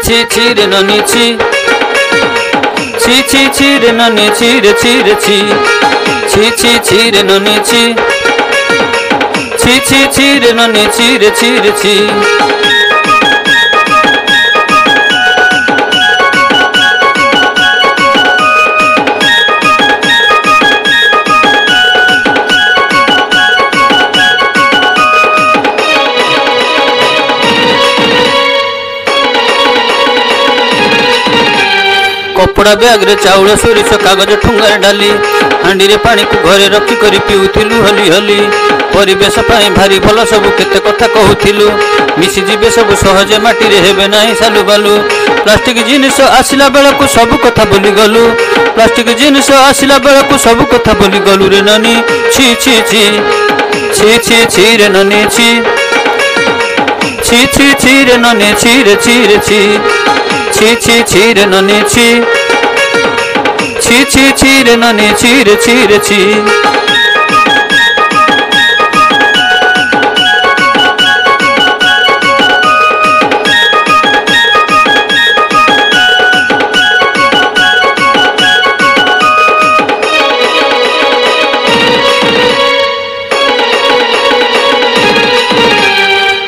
ছি ছি রে ননি ছি ছি ছি ছি রে ননি ছি রে ছি রে ছি ছি ছি ছি রে ননি ছি ছি ছি ছি রে ননি ছি রে ছি রে ছি कपड़ा बैग रे चाउल सोरिष कागज ठुंगार डाली हांडी रे पानी को घरे रखी करी पिउथिलु हली हली परिवेश पाई भारी भल सब केते कथा कहूथिलु मिसी जीवे सब सहजे माटी रे हेबे नाही सालु बालु प्लास्टिक जिनिस आसिला बेला को सब कथा बोली गलु प्लास्टिक जिनिस आसिला बेला को सब कथा बोली गलु रे ननी छी छी छी छी छी छी रे ननी छी छी छी छी रे ननी छी रे छी रे छी छी छी छी रे ननी छी छी छी छी रे ननी छी रे छी रे छी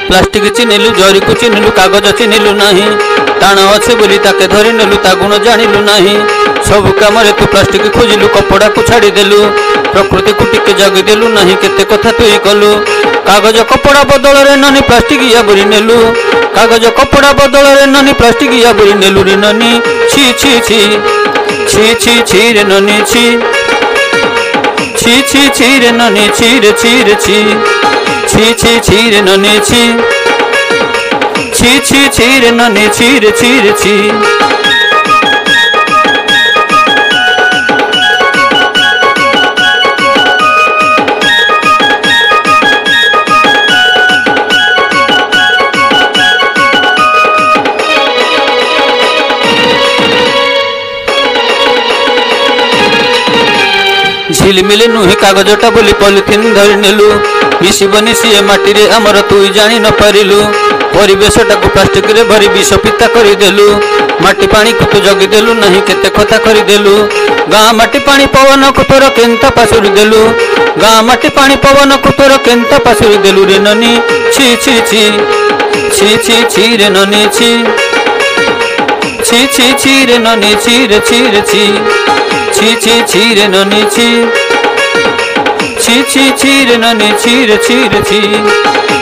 प्लास्टिक चिन्हिलु जरी को चिन्हिलु कागज चिन्हिलु नाही टाण अच्छे बोली ताके धरी नेलु ता गुण जानिलु नाही सब काम रे तू प्लास्टिक खोजिलु कपड़ा को छाड़ी देलु प्रकृति को टिके जगी देलु नाही केते कथा तुई कलु कागज कपड़ा बदल रे ननी प्लास्टिक या बुरी नेलु कागज कपड़ा बदल रे ननी प्लास्टिक या बुरी नेलु रे ननी छी छी छी छी छी छी रे ननी छी छी छी छी रे ननी छी रे छी रे छी छी छी छी रे ननी छी छी छी छी रे ननी छी रे छी रे छी झिलमिल नुहे कागजटा बोली पॉलिथिन धरी नेलु मिसबनी सी माटी रे आमर तुई जानी न पारिलु परिवेशटा को प्लास्टिक रे भरी विष पिता करदेलु माटी पानी को तू जगी देलु नहीं केते कथा करदेलु गाँ माटी पानी पवन को तोर केंता पासुरी देलु गाँ माटी पानी पवन को तोर केंता पासुरी देलु रे ननी छी छी छी छी छी छी रे ननी छी छी छी छी रे ननी छी रे छी रे छी छी छी छी रे ननी छी छी छी छी रे ननी छी रे छी रे छी